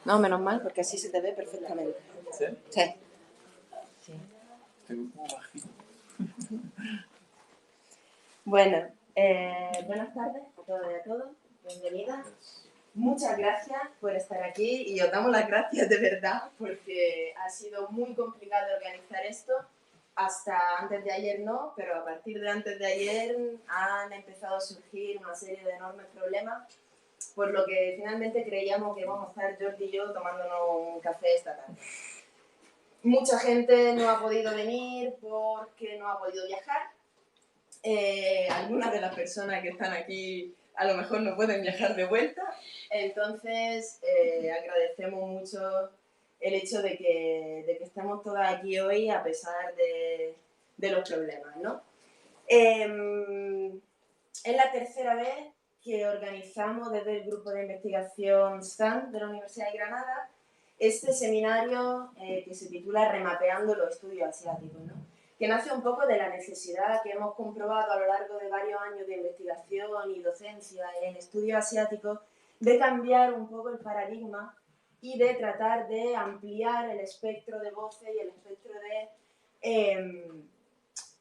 No, menos mal, porque así se te ve perfectamente. ¿Sí? Sí. Sí. Estoy un poco bajito. Bueno, buenas tardes a todas y a todos. Bienvenidas. Muchas gracias por estar aquí y os damos las gracias de verdad porque ha sido muy complicado organizar esto. Hasta antes de ayer no, pero a partir de antes de ayer han empezado a surgir una serie de enormes problemas, por lo que finalmente creíamos que íbamos a estar Jordi y yo tomándonos un café esta tarde. Mucha gente no ha podido venir porque no ha podido viajar. Algunas de las personas que están aquí a lo mejor no pueden viajar de vuelta, entonces agradecemos mucho el hecho de que estemos todas aquí hoy a pesar de los problemas, ¿no? Es la tercera vez que organizamos desde el grupo de investigación STAN de la Universidad de Granada este seminario que se titula Remapeando los estudios asiáticos, ¿no? Que nace un poco de la necesidad que hemos comprobado a lo largo de varios años de investigación y docencia en estudios asiáticos de cambiar un poco el paradigma y de tratar de ampliar el espectro de voces y el espectro de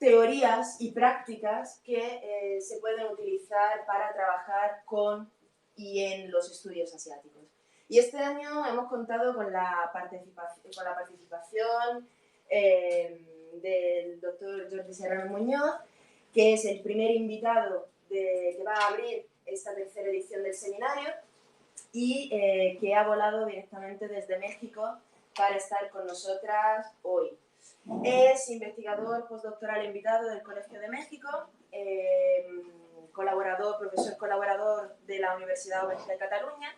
teorías y prácticas que se pueden utilizar para trabajar con y en los estudios asiáticos. Y este año hemos contado con la participación del doctor Jordi Serrano Muñoz, que es el primer invitado que va a abrir esta tercera edición del seminario y que ha volado directamente desde México para estar con nosotras hoy. Es investigador postdoctoral invitado del Colegio de México, profesor colaborador de la Universidad Oberta de Cataluña,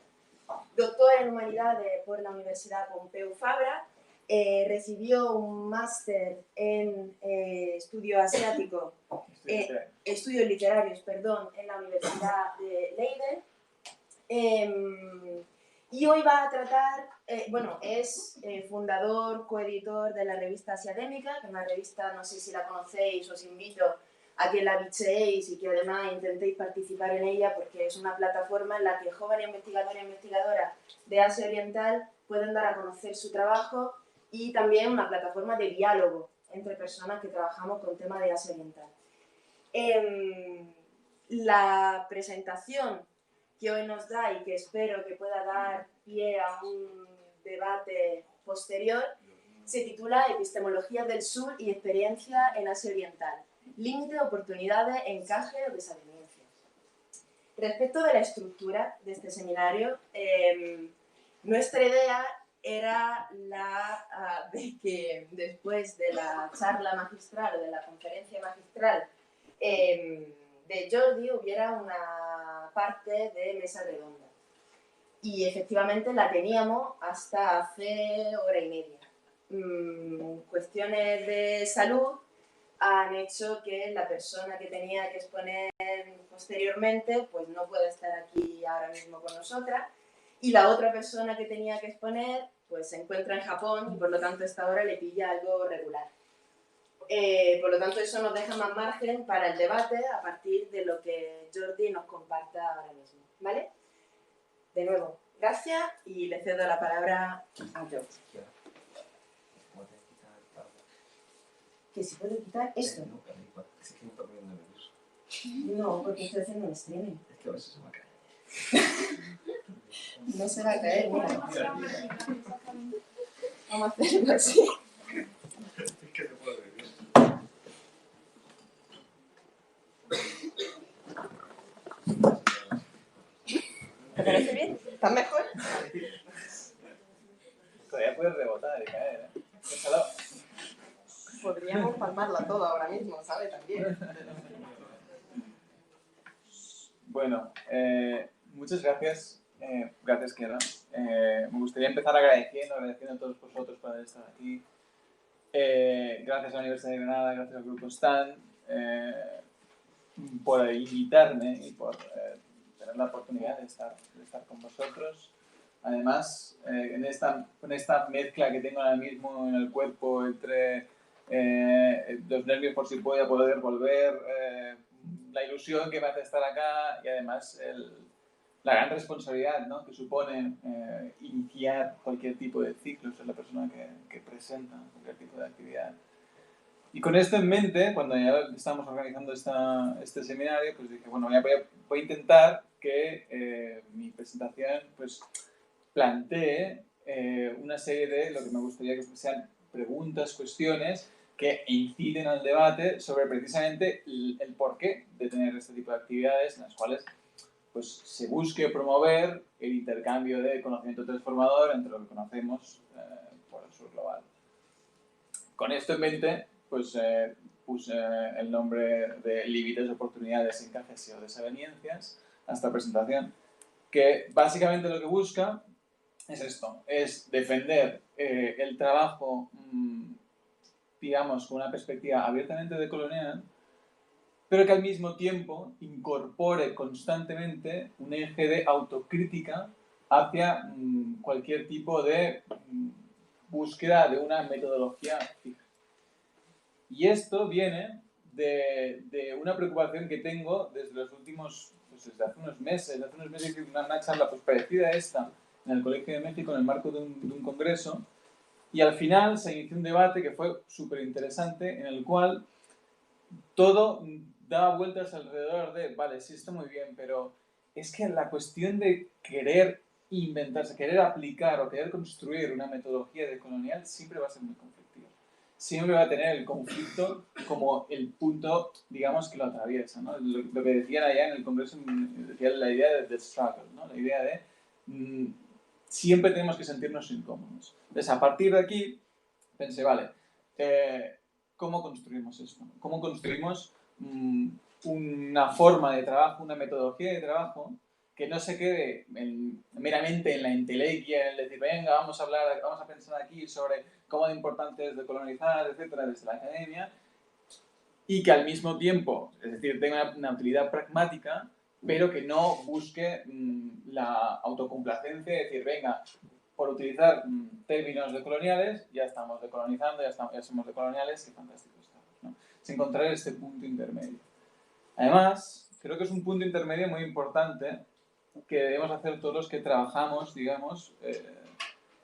doctor en Humanidades por la Universidad Pompeu Fabra, recibió un máster en estudios asiáticos, estudios literarios, en la Universidad de Leiden. Y hoy va a tratar, es fundador, coeditor de la revista Asiadémica, que es una revista, no sé si la conocéis, os invito a que la bicheéis y que además intentéis participar en ella porque es una plataforma en la que jóvenes investigadores e investigadoras de Asia Oriental pueden dar a conocer su trabajo y también una plataforma de diálogo entre personas que trabajamos con temas de Asia Oriental. La presentación que hoy nos da y que espero que pueda dar pie a un debate posterior, se titula Epistemología del Sur y experiencia en Asia Oriental. Límite, oportunidades, encaje o desavenencia. Respecto de la estructura de este seminario, nuestra idea era la de que después de la charla magistral o de la conferencia magistral de Jordi hubiera una parte de mesa redonda. Y efectivamente la teníamos hasta hace hora y media. Cuestiones de salud han hecho que la persona que tenía que exponer posteriormente pues no pueda estar aquí ahora mismo con nosotras y la otra persona que tenía que exponer pues se encuentra en Japón y por lo tanto esta hora le pilla algo regular. Por lo tanto, eso nos deja más margen para el debate a partir de lo que Jordi nos comparta ahora mismo, ¿vale? De nuevo, gracias y le cedo la palabra a Jordi. ¿Que si puedo quitar esto? Es que me está poniendo nervioso. No, porque estoy haciendo un streaming. Es que a veces se va a caer. No se va a caer, mira. Vamos a hacerlo así. Es que se puede ver. ¿Te parece bien? ¿Estás mejor? Todavía puedes rebotar y caer, ¿eh? Déjalo. Podríamos palmarla toda ahora mismo, ¿sabes? También. Bueno, muchas gracias. Gracias, Kiara. Me gustaría empezar agradeciendo a todos vosotros por estar aquí. Gracias a la Universidad de Granada, gracias al Grupo STAN por invitarme y por tener la oportunidad de estar con vosotros. Además, con esta mezcla que tengo ahora mismo en el cuerpo entre los nervios por si pueda poder volver, la ilusión que me hace estar acá y además la gran responsabilidad, ¿no?, que supone iniciar cualquier tipo de ciclo en la persona que presenta cualquier tipo de actividad. Y con esto en mente, cuando ya estábamos organizando este seminario, pues dije, bueno, voy a intentar que mi presentación pues, plantee una serie de lo que me gustaría que sean preguntas, cuestiones que inciden al debate sobre precisamente el porqué de tener este tipo de actividades en las cuales pues, se busque promover el intercambio de conocimiento transformador entre lo que conocemos por el sur global. Con esto en mente, pues puse el nombre de límites, oportunidades, encajes y desavenencias a esta presentación, que básicamente lo que busca es esto, es defender el trabajo, digamos, con una perspectiva abiertamente decolonial, pero que al mismo tiempo incorpore constantemente un eje de autocrítica hacia cualquier tipo de búsqueda de una metodología fija. Y esto viene de una preocupación que tengo desde los últimos, pues desde hace unos meses. Hace unos meses hice una charla pues parecida a esta en el Colegio de México en el marco de un congreso, y al final se inició un debate que fue súper interesante, en el cual todo daba vueltas alrededor de, vale, sí está muy bien, pero es que la cuestión de querer inventarse, querer aplicar o querer construir una metodología decolonial siempre va a ser muy conflictiva. Siempre va a tener el conflicto como el punto, digamos, que lo atraviesa, ¿no? Lo que decían allá en el Congreso, decía la idea de struggle, ¿no? La idea de siempre tenemos que sentirnos incómodos. Entonces, a partir de aquí, pensé, vale, ¿cómo construimos esto? ¿Cómo construimos una forma de trabajo, una metodología de trabajo que no se quede meramente en la entelequia, en el decir, venga, vamos a pensar aquí sobre cómo de importante es decolonizar, etcétera, desde la academia, y que al mismo tiempo, es decir, tenga una utilidad pragmática, pero que no busque la autocomplacencia de decir, venga, por utilizar términos decoloniales, ya estamos decolonizando, ya somos decoloniales, qué fantástico estamos, ¿no? Es encontrar este punto intermedio. Además, creo que es un punto intermedio muy importante que debemos hacer todos los que trabajamos, digamos,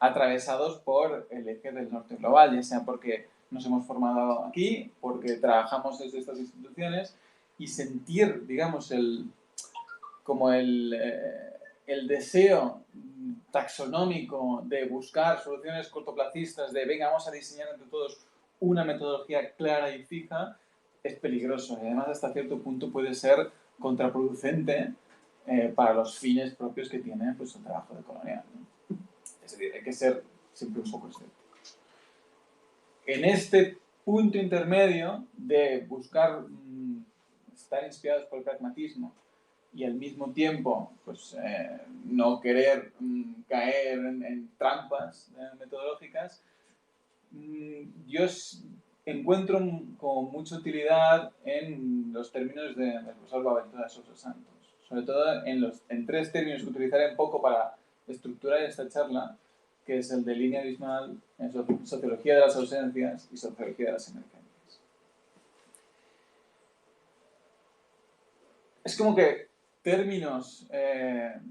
atravesados por el eje del norte global, ya sea porque nos hemos formado aquí, porque trabajamos desde estas instituciones, y sentir, digamos, como el deseo taxonómico de buscar soluciones cortoplacistas, de venga, vamos a diseñar entre todos una metodología clara y fija, es peligroso y además hasta cierto punto puede ser contraproducente para los fines propios que tiene pues, el trabajo decolonial, ¿no? Es decir, hay que ser siempre un poco escépticos. En este punto intermedio de buscar estar inspirados por el pragmatismo y al mismo tiempo pues, no querer caer en trampas metodológicas, yo encuentro con mucha utilidad en los términos del profesor Boaventura Sousa Santos, sobre todo en tres términos que utilizaré un poco para estructurar esta charla, que es el de línea abismal, sociología de las ausencias y sociología de las emergencias. Es como que términos,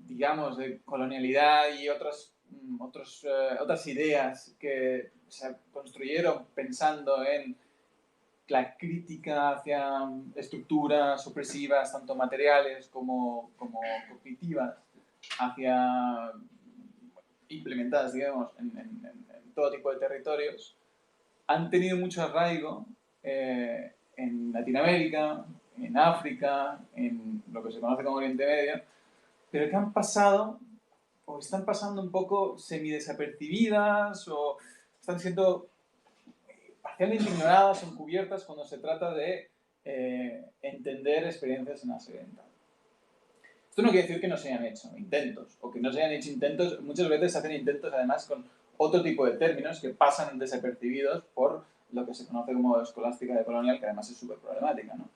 digamos, de colonialidad y otras ideas que se construyeron pensando en la crítica hacia estructuras opresivas, tanto materiales como cognitivas, hacia implementadas, digamos, en todo tipo de territorios, han tenido mucho arraigo en Latinoamérica, en África, en lo que se conoce como Oriente Medio, pero que han pasado o están pasando un poco semidesapercibidas o están siendo parcialmente ignoradas o encubiertas cuando se trata de entender experiencias en Asia Oriental. Esto no quiere decir que no se hayan hecho intentos, o que no se hayan hecho intentos, muchas veces se hacen intentos además con otro tipo de términos que pasan desapercibidos por lo que se conoce como escolástica decolonial, que además es súper problemática, ¿no?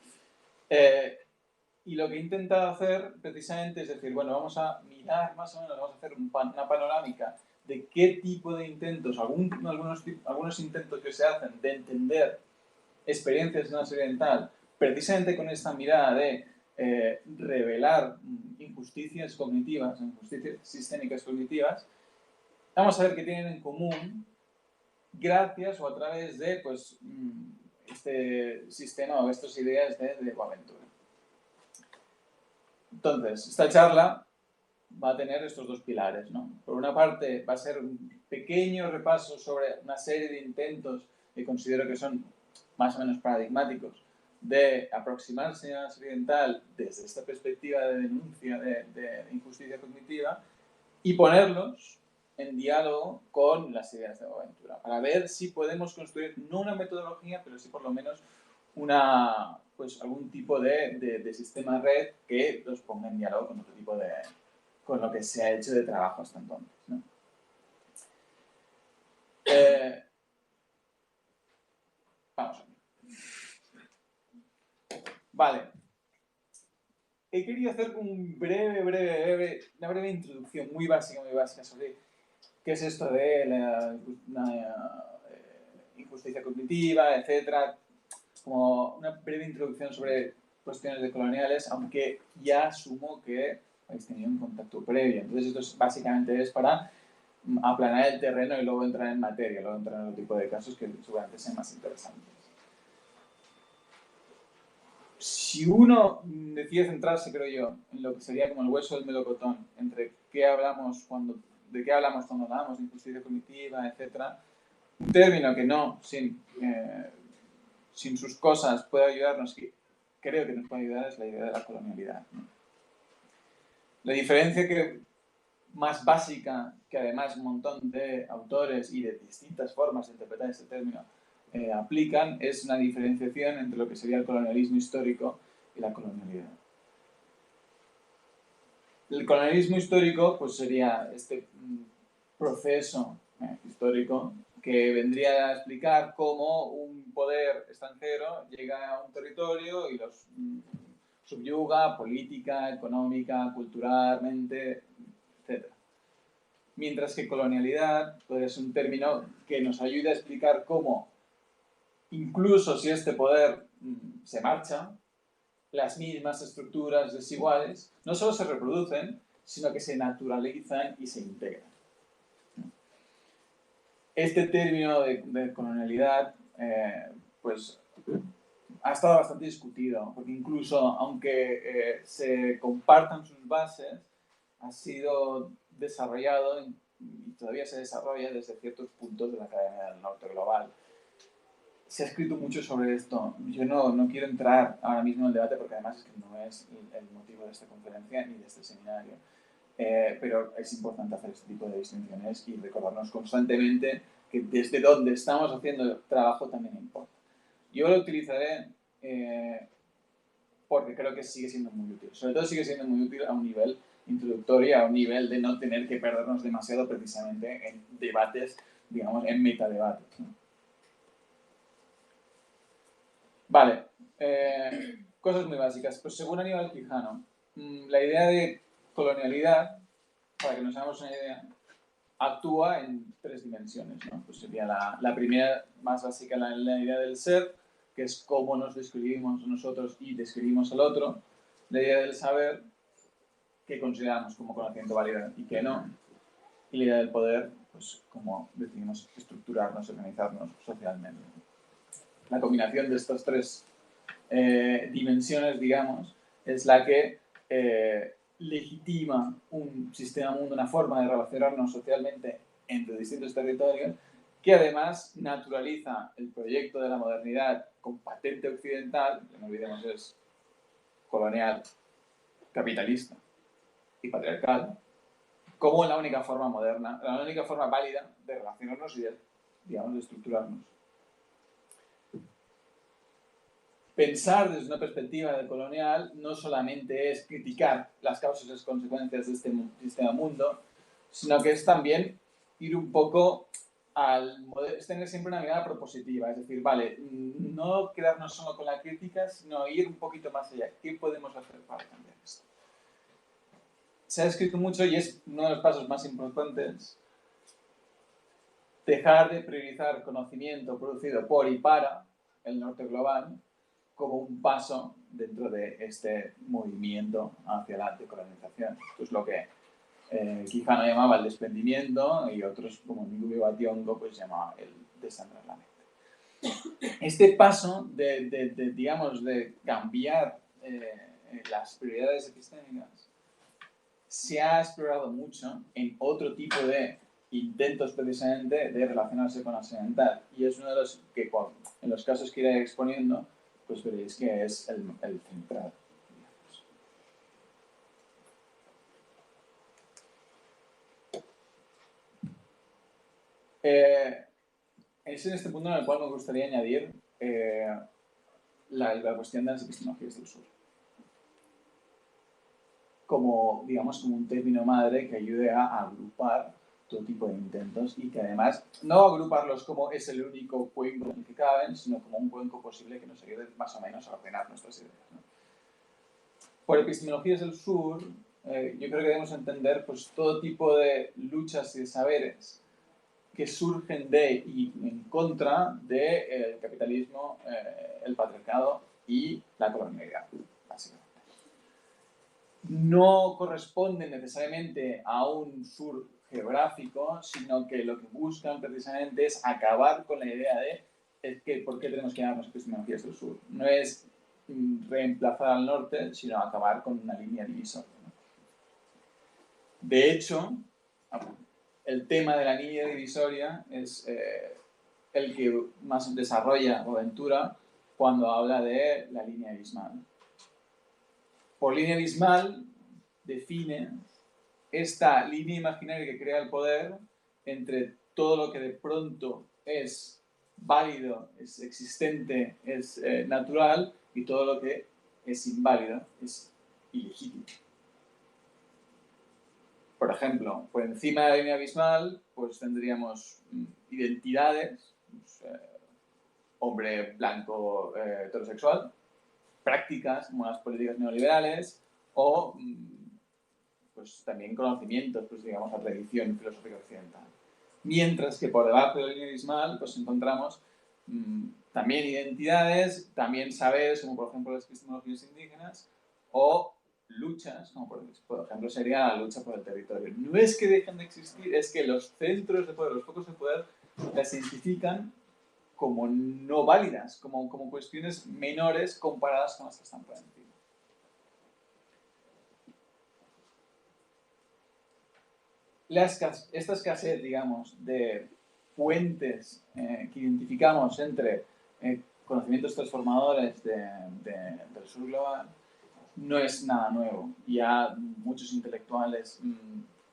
Y lo que he intentado hacer precisamente es decir, bueno, vamos a mirar más o menos, vamos a hacer una panorámica de qué tipo de intentos, algunos intentos que se hacen de entender experiencias en Asia Oriental, precisamente con esta mirada de revelar injusticias cognitivas, injusticias sistémicas cognitivas, vamos a ver qué tienen en común gracias o a través de pues, este sistema o estas ideas de Boaventura. Entonces, esta charla va a tener estos dos pilares, ¿no? Por una parte, va a ser un pequeño repaso sobre una serie de intentos que considero que son más o menos paradigmáticos de aproximarse a la occidental desde esta perspectiva de denuncia de injusticia cognitiva y ponerlos en diálogo con las ideas de Boaventura para ver si podemos construir no una metodología, pero sí por lo menos pues algún tipo de sistema red que los ponga en diálogo con otro tipo con lo que se ha hecho de trabajo hasta entonces, ¿no? Vamos a ver. Vale. He querido hacer una breve introducción muy básica sobre qué es esto de la injusticia cognitiva, etcétera, como una breve introducción sobre cuestiones decoloniales, aunque ya asumo que habéis tenido un contacto previo. Entonces esto básicamente es para aplanar el terreno y luego entrar en materia, luego entrar en otro tipo de casos que seguramente sean más interesantes. Si uno decide centrarse, creo yo, en lo que sería como el hueso del melocotón, entre de qué hablamos cuando hablamos de injusticia cognitiva, etcétera, un término que no, sin sus cosas, puede ayudarnos, que creo que nos puede ayudar, es la idea de la colonialidad, ¿no? La diferencia más básica, que además un montón de autores y de distintas formas de interpretar este término aplican, es una diferenciación entre lo que sería el colonialismo histórico y la colonialidad. El colonialismo histórico pues sería este proceso histórico que vendría a explicar cómo un poder extranjero llega a un territorio y los subyuga política, económica, culturalmente, etc. Mientras que colonialidad pues, es un término que nos ayuda a explicar cómo, incluso si este poder se marcha, las mismas estructuras desiguales no solo se reproducen, sino que se naturalizan y se integran. Este término de colonialidad pues, ha estado bastante discutido, porque incluso aunque se compartan sus bases, ha sido desarrollado y todavía se desarrolla desde ciertos puntos de la Academia del Norte Global. Se ha escrito mucho sobre esto. Yo no quiero entrar ahora mismo en el debate porque además es que no es el motivo de esta conferencia ni de este seminario. Pero es importante hacer este tipo de distinciones y recordarnos constantemente que desde donde estamos haciendo el trabajo también importa. Yo lo utilizaré porque creo que sigue siendo muy útil. Sobre todo sigue siendo muy útil a un nivel introductorio, a un nivel de no tener que perdernos demasiado precisamente en debates, digamos, en metadebates, ¿no? Vale, cosas muy básicas. Pues según Aníbal Quijano, la idea de colonialidad, para que nos hagamos una idea, actúa en tres dimensiones, ¿no? Pues sería la primera, más básica, la idea del ser, que es cómo nos describimos nosotros y describimos al otro. La idea del saber, que consideramos como conocimiento válido y que no. Y la idea del poder, pues cómo decidimos estructurarnos, organizarnos socialmente. La combinación de estas tres dimensiones, digamos, es la que legitima un sistema mundo, una forma de relacionarnos socialmente entre distintos territorios, que además naturaliza el proyecto de la modernidad con patente occidental, que no olvidemos es colonial, capitalista y patriarcal, como la única forma moderna, la única forma válida de relacionarnos y de, digamos, de estructurarnos. Pensar desde una perspectiva colonial no solamente es criticar las causas y las consecuencias de este sistema mundo, sino que es también ir un poco es tener siempre una mirada propositiva, es decir, vale, no quedarnos solo con la crítica, sino ir un poquito más allá. ¿Qué podemos hacer para cambiar esto? Se ha escrito mucho y es uno de los pasos más importantes dejar de priorizar conocimiento producido por y para el norte global como un paso dentro de este movimiento hacia la decolonización. Esto es lo que Quijano llamaba el desprendimiento y otros como Ngugi wa Thiong'o pues llamaba el desandar la mente. Este paso digamos, de cambiar las prioridades epistémicas se ha explorado mucho en otro tipo de intentos precisamente de relacionarse con la occidental y es uno de los que en los casos que iré exponiendo pues veréis que es el central. Es en este punto en el cual me gustaría añadir la cuestión de las epistemologías del sur. Como, digamos, como un término madre que ayude a agrupar todo tipo de intentos y que además no agruparlos como es el único cuenco en el que caben, sino como un cuenco posible que nos ayude más o menos a ordenar nuestras ideas, ¿no? Por epistemologías del sur, yo creo que debemos entender pues, todo tipo de luchas y de saberes que surgen de y en contra del capitalismo, el patriarcado y la colonialidad, básicamente. No corresponden necesariamente a un sur geográfico, sino que lo que buscan precisamente es acabar con la idea de por qué tenemos que llamarnos epistemologías del sur. No es reemplazar al norte, sino acabar con una línea divisoria, ¿no? De hecho, el tema de la línea divisoria es el que más desarrolla Boaventura cuando habla de la línea abismal. Por línea abismal define esta línea imaginaria que crea el poder entre todo lo que de pronto es válido, es existente, es natural y todo lo que es inválido, es ilegítimo. Por ejemplo, por encima de la línea abismal, pues tendríamos identidades, pues, hombre blanco heterosexual, prácticas como las políticas neoliberales o pues también conocimientos, pues digamos la tradición filosófica occidental. Mientras que por debajo de la línea abismal pues encontramos también identidades, también saberes como por ejemplo las epistemologías indígenas o luchas, como por ejemplo sería la lucha por el territorio. No es que dejen de existir, es que los centros de poder, los focos de poder, las identifican como no válidas, como cuestiones menores comparadas con las que están por encima. Esta escasez, digamos, de puentes que identificamos entre conocimientos transformadores del sur global no es nada nuevo. Ya muchos intelectuales,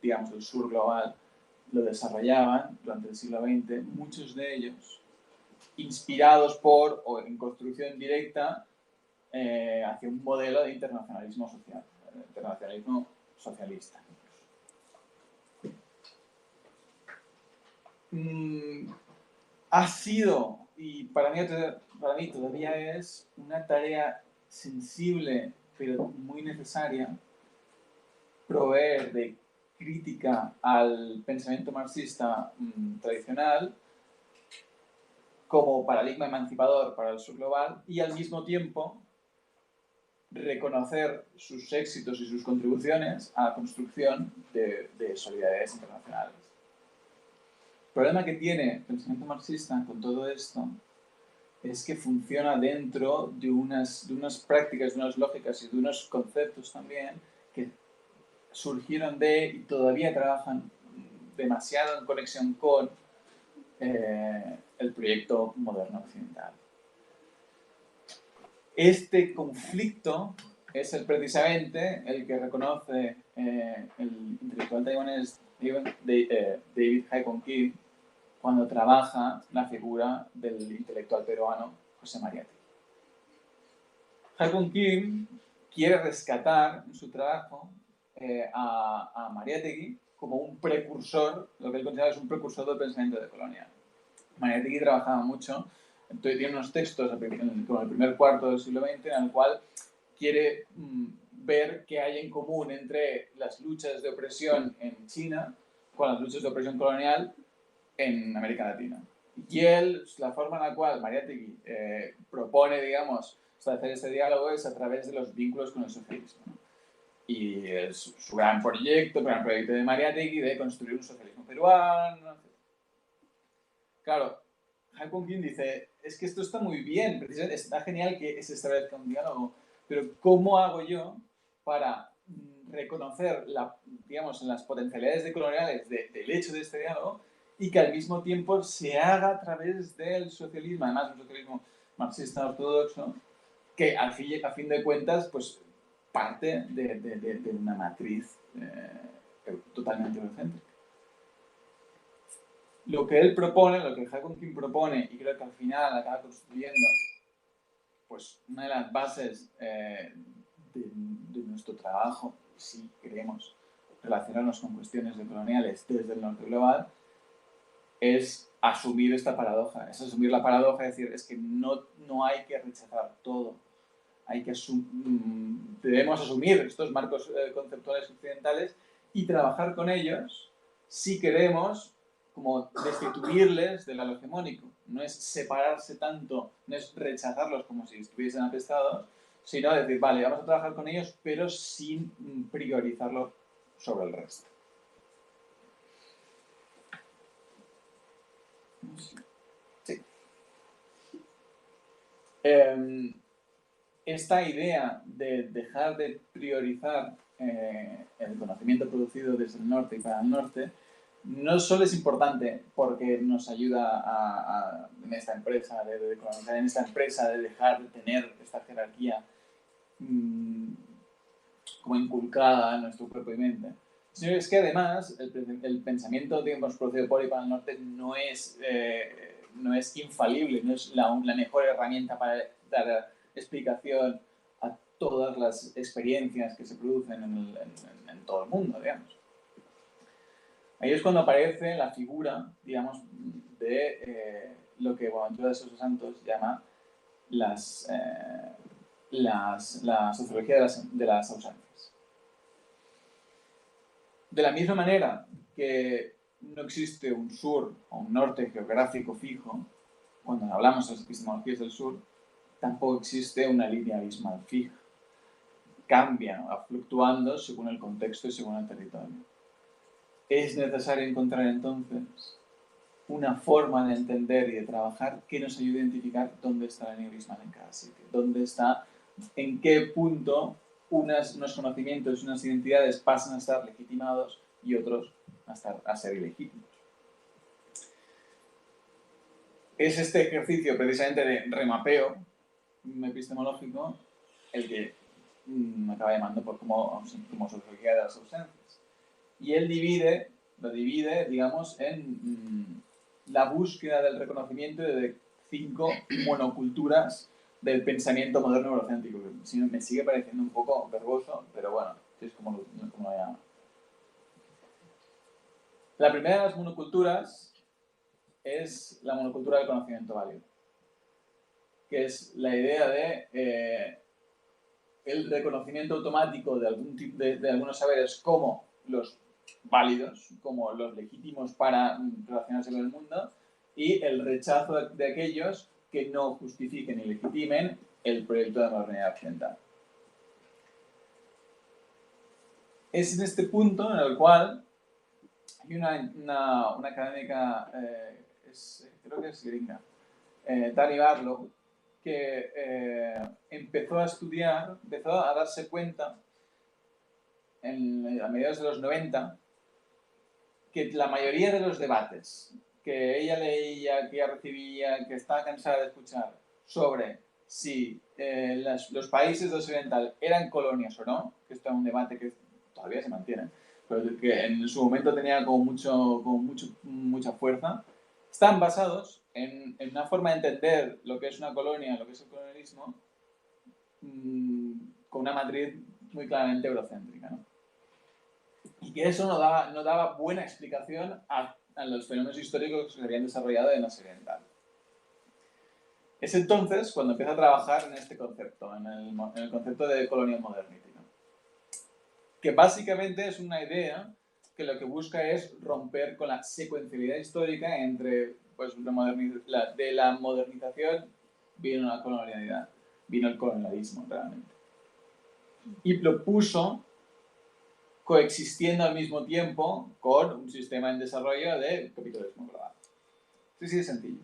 digamos, del sur global lo desarrollaban durante el siglo XX, muchos de ellos inspirados por o en construcción directa hacia un modelo de internacionalismo social, internacionalismo socialista. Ha sido, y para mí todavía es, una tarea sensible, pero muy necesaria, proveer de crítica al pensamiento marxista tradicional como paradigma emancipador para el sur global y al mismo tiempo reconocer sus éxitos y sus contribuciones a la construcción de solidaridades internacionales. El problema que tiene el pensamiento marxista con todo esto es que funciona dentro de unas prácticas, de unas lógicas y de unos conceptos también que surgieron y todavía trabajan demasiado en conexión con el proyecto moderno occidental. Este conflicto es precisamente el que reconoce el intelectual taiwanés David Hai-Kwon Kim cuando trabaja la figura del intelectual peruano José Mariátegui. Hai-Kwon Kim quiere rescatar en su trabajo a Mariátegui como un precursor, lo que él considera es un precursor del pensamiento decolonial. Mariátegui trabajaba mucho, tiene unos textos como el primer cuarto del siglo XX en el cual quiere ver qué hay en común entre las luchas de opresión en China con las luchas de opresión colonial en América Latina. Y él, la forma en la cual Mariátegui propone, digamos, establecer este diálogo es a través de los vínculos con el socialismo, ¿no? Y es su gran proyecto de Mariátegui de construir un socialismo peruano. Claro, Han Kung-Kim dice, es que esto está muy bien, precisamente está genial que se establezca un diálogo, pero ¿cómo hago yo para reconocer digamos, las potencialidades decoloniales del hecho de este diálogo y que al mismo tiempo se haga a través del socialismo, además un socialismo marxista ortodoxo, que a fin de cuentas pues parte de una matriz totalmente eurocéntrica. Lo que él propone, lo que Han Kung-Kim propone, y creo que al final acaba construyendo pues una de las bases de nuestro trabajo, si queremos relacionarnos con cuestiones decoloniales desde el norte global, es asumir esta paradoja, es asumir la paradoja, es decir, es que no hay que rechazar todo, hay que debemos asumir estos marcos conceptuales occidentales y trabajar con ellos si queremos como destituirles del halo hegemónico. No es separarse tanto, no es rechazarlos como si estuviesen apestados, sino decir, vale, vamos a trabajar con ellos, pero sin priorizarlo sobre el resto. Sí. Esta idea de dejar de priorizar el conocimiento producido desde el norte y para el norte no solo es importante porque nos ayuda en esta empresa de colonizar, en esta empresa de dejar de tener esta jerarquía como inculcada en nuestro cuerpo y mente, sino es que además el pensamiento que hemos producido por y para el norte no es infalible, no es la mejor herramienta para dar explicación a todas las experiencias que se producen en todo el mundo, digamos. Ahí es cuando aparece la figura, digamos, de lo que Boaventura de Sousa Santos llama la sociología de las ausencias. De la misma manera que no existe un sur o un norte geográfico fijo, cuando hablamos de las epistemologías del sur, tampoco existe una línea abismal fija. Cambia, va fluctuando según el contexto y según el territorio. Es necesario encontrar entonces una forma de entender y de trabajar que nos ayude a identificar dónde está la línea abismal en cada sitio, dónde está, en qué punto unos conocimientos y unas identidades pasan a estar legitimados y otros a ser ilegítimos. Es este ejercicio precisamente de remapeo epistemológico el que me acaba llamando como sociología de las ausencias. Y él lo divide, digamos, en la búsqueda del reconocimiento de 5 monoculturas del pensamiento moderno eurocéntrico, que me sigue pareciendo un poco verboso, pero bueno, es como lo llama. La primera de las monoculturas es la monocultura del conocimiento válido, que es la idea de el reconocimiento automático de algunos saberes como los válidos, como los legítimos para relacionarse con el mundo, y el rechazo de aquellos que no justifiquen y legitimen el proyecto de modernidad occidental. Es en este punto en el cual hay una académica, creo que es gringa, Dani Barlow, que empezó a darse cuenta a mediados de los 90 que la mayoría de los debates que ella leía, que ella recibía, que estaba cansada de escuchar sobre si los países de occidental eran colonias o no, que esto es un debate que todavía se mantiene, pero que en su momento tenía mucha fuerza, están basados en una forma de entender lo que es una colonia, lo que es el colonialismo, con una matriz muy claramente eurocéntrica, ¿no? Y que eso no daba buena explicación a los fenómenos históricos que se habían desarrollado en Asia Oriental. Es entonces cuando empieza a trabajar en este concepto, en el concepto de colonial modernity, ¿no? Que básicamente es una idea que lo que busca es romper con la secuencialidad histórica entre pues, de la modernización viene una colonialidad. vino el colonialismo realmente. Y lo puso coexistiendo al mismo tiempo con un sistema en desarrollo de capitalismo global. Sí, es sencillo.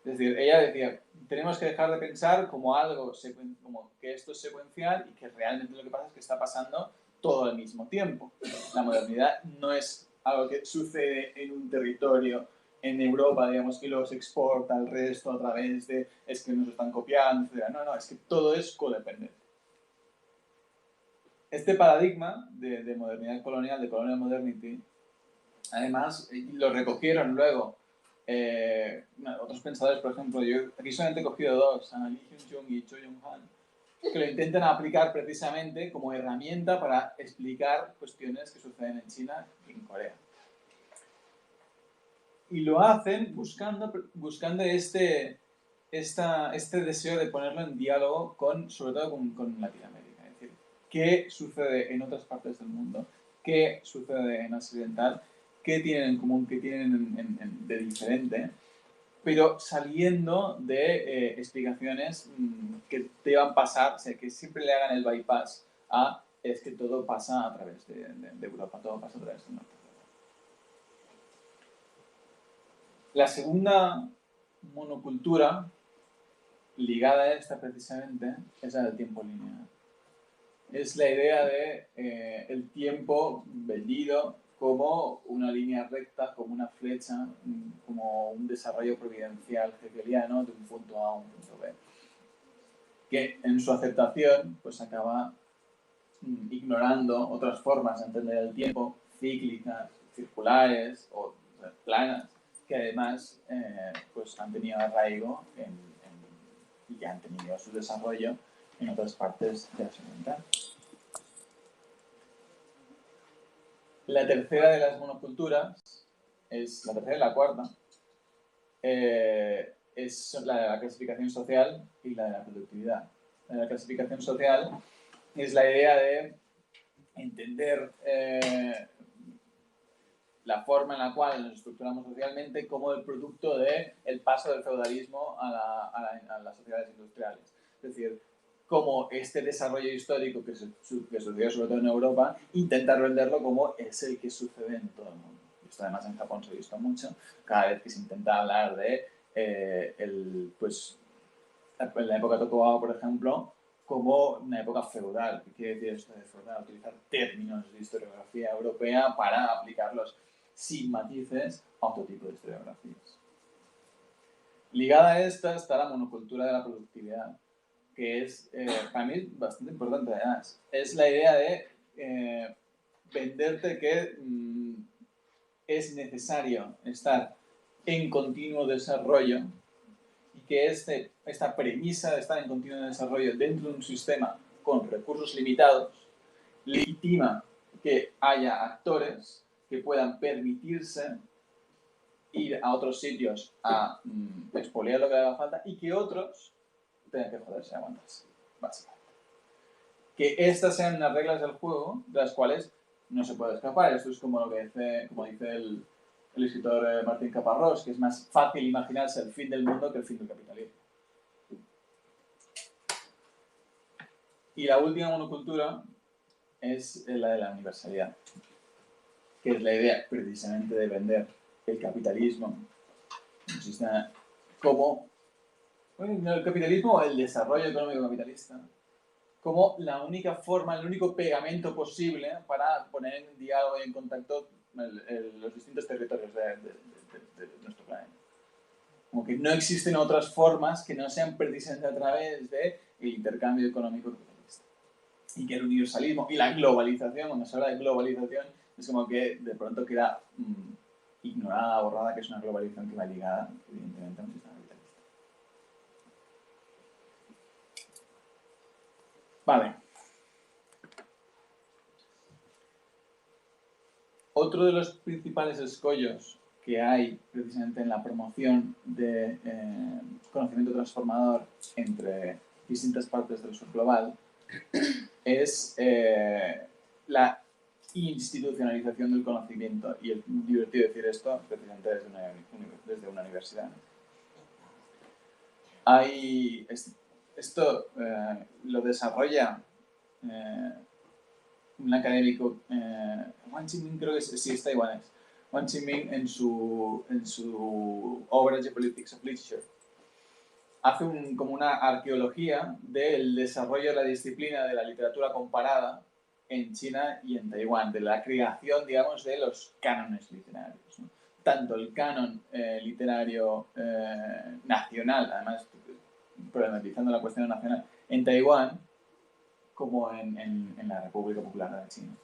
Es decir, ella decía, tenemos que dejar de pensar como algo, como que esto es secuencial y que realmente lo que pasa es que está pasando todo al mismo tiempo. La modernidad no es algo que sucede en un territorio, en Europa, digamos, y luego se exporta al resto a través de, es que nos están copiando, etc. No, es que todo es codependente. Este paradigma de modernidad colonial, de colonial modernity, además, lo recogieron luego otros pensadores, por ejemplo, yo aquí solamente he cogido dos, Lee Hyun-jung y Cho Young-han, que lo intentan aplicar precisamente como herramienta para explicar cuestiones que suceden en China y en Corea. Y lo hacen buscando este deseo de ponerlo en diálogo sobre todo con Latinoamérica. Es decir, ¿qué sucede en otras partes del mundo? ¿Qué sucede en Asia Oriental? ¿Qué tienen en común? ¿Qué tienen de diferente? Pero saliendo de explicaciones que deban pasar, o sea, que siempre le hagan el bypass a es que todo pasa a través de Europa, todo pasa a través del norte. La segunda monocultura ligada a esta precisamente es la del tiempo lineal. Es la idea de el tiempo vendido como una línea recta, como una flecha, como un desarrollo providencial hegeliano de un punto A a un punto B, que en su aceptación pues acaba ignorando otras formas de entender el tiempo, cíclicas, circulares o planas, que además pues han tenido arraigo y han tenido su desarrollo en otras partes de Asia Oriental. La tercera de las monoculturas, la tercera y la cuarta, es la de la clasificación social y la de la productividad. La de la clasificación social es la idea de entender la forma en la cual nos estructuramos socialmente como el producto del paso del feudalismo a las sociedades industriales. Es decir, como este desarrollo histórico que sucedió sobre todo en Europa, intentar venderlo como es el que sucede en todo el mundo. Esto además en Japón se ha visto mucho, cada vez que se intenta hablar de la época Tokugawa, por ejemplo, como una época feudal. ¿Qué quiere decir esto de feudal? Utilizar términos de historiografía europea para aplicarlos sin matices a otro tipo de historiografías. Ligada a esta está la monocultura de la productividad, que es, para mí, bastante importante además. Es la idea de venderte que es necesario estar en continuo desarrollo y que esta premisa de estar en continuo desarrollo dentro de un sistema con recursos limitados legitima que haya actores que puedan permitirse ir a otros sitios a expoliar lo que haga falta y que otros tengan que joderse a aguantarse, básicamente. Que estas sean las reglas del juego de las cuales no se puede escapar. Esto es como dice el escritor Martín Caparrós, que es más fácil imaginarse el fin del mundo que el fin del capitalismo. Y la última monocultura es la de la universalidad, que es la idea precisamente de vender el capitalismo como el capitalismo o el desarrollo económico capitalista como la única forma, el único pegamento posible para poner en diálogo y en contacto los distintos territorios de nuestro planeta. Como que no existen otras formas que no sean precisamente a través del intercambio económico capitalista. Y que el universalismo y la globalización, cuando se habla de globalización, es como que de pronto queda ignorada, borrada, que es una globalización que va ligada, evidentemente, a un sistema capitalista. Vale. Otro de los principales escollos que hay precisamente en la promoción de conocimiento transformador entre distintas partes del sur global es la institucionalización del conocimiento. Y es divertido decir esto precisamente desde una universidad. esto lo desarrolla un académico, Wang Qingming, creo que sí es taiwanés, Wang Qingming en su obra Geopolitics of Literature. Hace como una arqueología del desarrollo de la disciplina de la literatura comparada en China y en Taiwán, de la creación, digamos, de los cánones literarios, ¿no? Tanto el canon literario nacional, además problematizando la cuestión nacional, en Taiwán, como en la República Popular de China.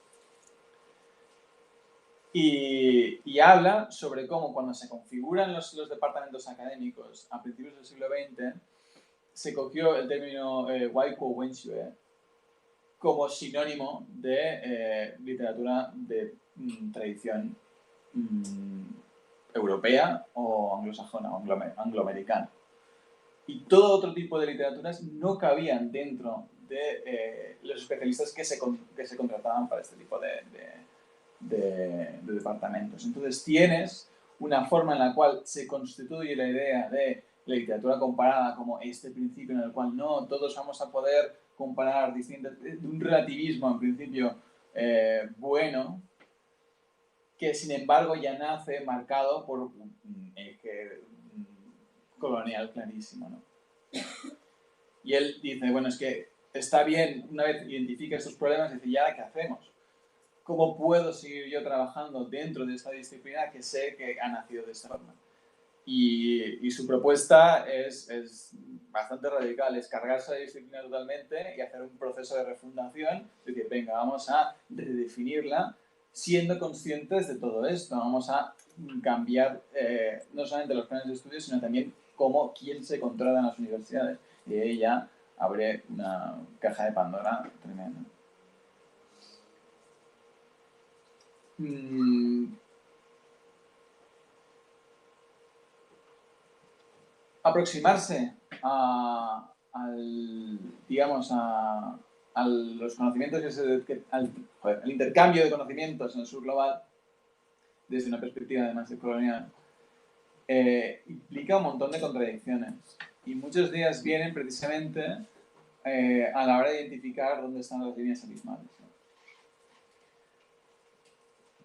Y habla sobre cómo cuando se configuran los departamentos académicos a principios del siglo XX, se cogió el término Waikou Wenxue como sinónimo de literatura de tradición europea o anglosajona o angloamericana. Y todo otro tipo de literaturas no cabían dentro de los especialistas que se contrataban para este tipo de departamentos. Entonces tienes una forma en la cual se constituye la idea de la literatura comparada como este principio en el cual no todos vamos a poder comparar distintas, de un relativismo en principio bueno, que sin embargo ya nace marcado por un eje colonial clarísimo, ¿no? Y él dice, bueno, es que está bien, una vez identifica estos problemas, dice, ¿ya qué hacemos? ¿Cómo puedo seguir yo trabajando dentro de esta disciplina que sé que ha nacido de esta forma? Y su propuesta es bastante radical, es cargarse la disciplina totalmente y hacer un proceso de refundación, de que venga, vamos a redefinirla siendo conscientes de todo esto, vamos a cambiar no solamente los planes de estudio, sino también quién se controla en las universidades. Y ahí ya abre una caja de Pandora tremenda. Aproximarse a los conocimientos al intercambio de conocimientos en el sur global desde una perspectiva además de colonial implica un montón de contradicciones y muchos días vienen precisamente a la hora de identificar dónde están las líneas abismales, ¿no?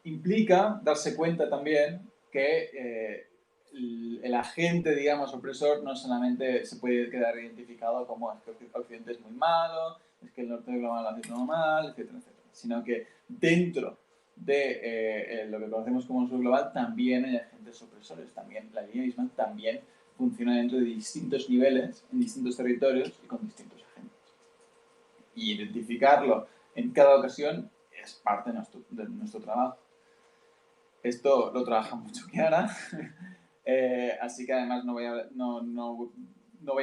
Implica darse cuenta también que el agente, digamos, opresor no solamente se puede quedar identificado como es que Occidente es muy malo, es que el norte global lo hace todo mal, etcétera, etcétera, sino que dentro de lo que conocemos como el sur global también hay agentes opresores, también la línea misma también funciona dentro de distintos niveles, en distintos territorios y con distintos agentes. Y identificarlo en cada ocasión es parte de nuestro trabajo. Esto lo trabaja mucho Chiara, así que además no voy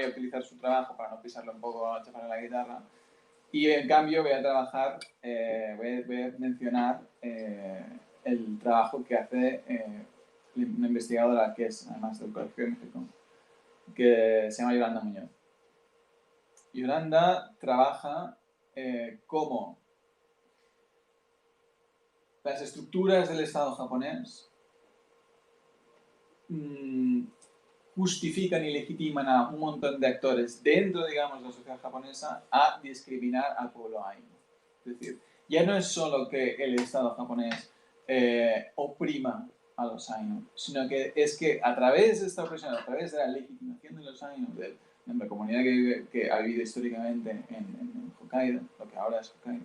a utilizar su trabajo para no pisarle un poco a chafar la guitarra. Y en cambio voy a trabajar, voy a mencionar el trabajo que hace una investigadora que es además del Colegio de México, que se llama Yolanda Muñoz. Yolanda trabaja cómo las estructuras del Estado japonés justifican y legitiman a un montón de actores dentro, digamos, de la sociedad japonesa a discriminar al pueblo ainu. Es decir, ya no es solo que el Estado japonés oprima a los ainu, sino que es que a través de esta opresión, a través de la legitimación de los ainu, de la comunidad que ha vivido históricamente en Hokkaido, lo que ahora es Hokkaido,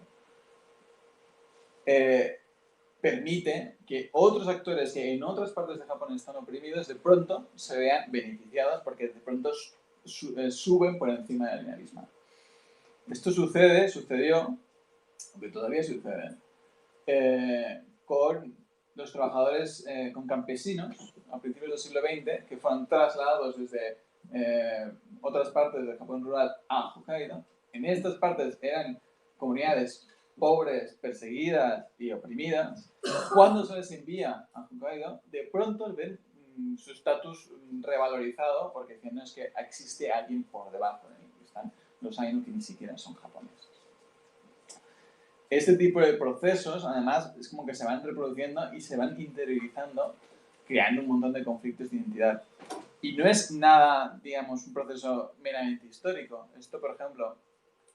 permite que otros actores que en otras partes de Japón están oprimidos de pronto se vean beneficiados porque de pronto suben por encima de la línea abismal. Esto sucedió, aunque todavía sucede, con los trabajadores, con campesinos a principios del siglo XX que fueron trasladados desde otras partes del Japón rural a Hokkaido. En estas partes eran comunidades pobres, perseguidas y oprimidas. Cuando se les envía a Hokkaido, de pronto ven su estatus revalorizado porque dicen, no, es que existe alguien por debajo de mí. Están los ainu que ni siquiera son japoneses. Este tipo de procesos, además, es como que se van reproduciendo y se van interiorizando, creando un montón de conflictos de identidad. Y no es nada, digamos, un proceso meramente histórico. Esto, por ejemplo,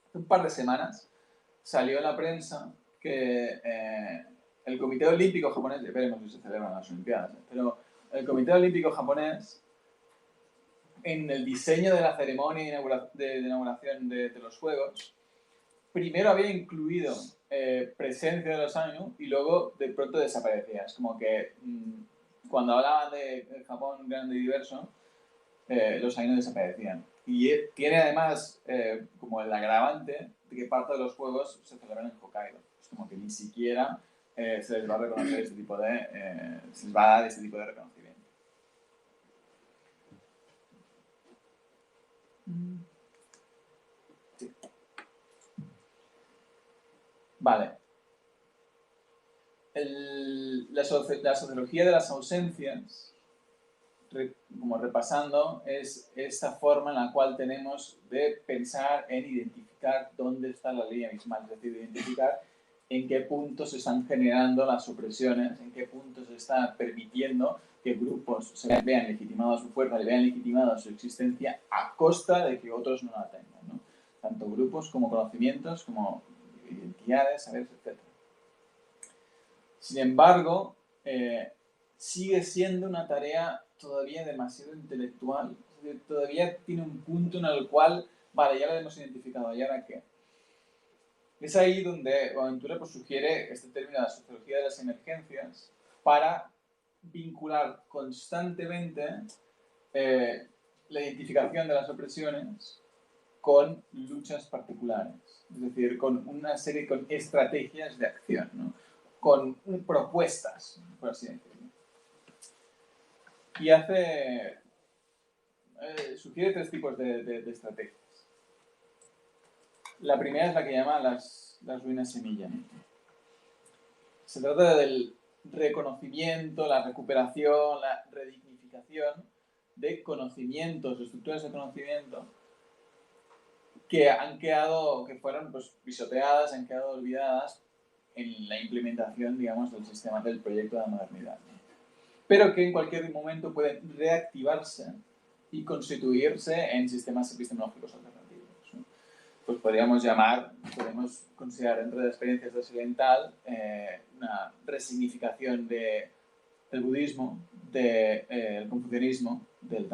hace un par de semanas salió en la prensa que el Comité Olímpico Japonés, ya veremos si se celebran las Olimpiadas, pero el Comité Olímpico Japonés, en el diseño de la ceremonia de inauguración de los Juegos, primero había incluido presencia de los Ainu y luego de pronto desaparecía. Es como que cuando hablaban de Japón grande y diverso, los Ainu desaparecían. Y tiene además como el agravante de que parte de los juegos se celebran en Hokkaido. Es como que ni siquiera se les va a reconocer este tipo de... se les va a dar este tipo de reconocimiento. Sí. Vale. La sociología de las ausencias, como repasando, es esta forma en la cual tenemos de pensar en identificar dónde está la línea abismal, es decir, identificar en qué puntos se están generando las opresiones, en qué puntos se está permitiendo que grupos se vean legitimados su fuerza, le vean legitimada su existencia a costa de que otros no la tengan, ¿no? Tanto grupos como conocimientos, como identidades, saberes, etc. Sin embargo, sigue siendo una tarea todavía demasiado intelectual. Todavía tiene un punto en el cual, vale, ya lo hemos identificado, ¿y ahora qué? Es ahí donde Boaventura pues, sugiere este término de la sociología de las emergencias para vincular constantemente la identificación de las opresiones con luchas particulares, es decir, con una serie de estrategias de acción, ¿no? Con propuestas, por así decirlo. Y sugiere tres tipos de estrategias. La primera es la que llama las ruinas semilla. Se trata del reconocimiento, la recuperación, la redignificación de conocimientos, estructuras de conocimiento que fueron pues, pisoteadas, han quedado olvidadas en la implementación, digamos, del sistema del proyecto de la modernidad, ¿no? Pero que en cualquier momento pueden reactivarse y constituirse en sistemas epistemológicos alternativos, ¿no? Pues podríamos considerar dentro de experiencias de occidental una resignificación del budismo, del confucianismo, del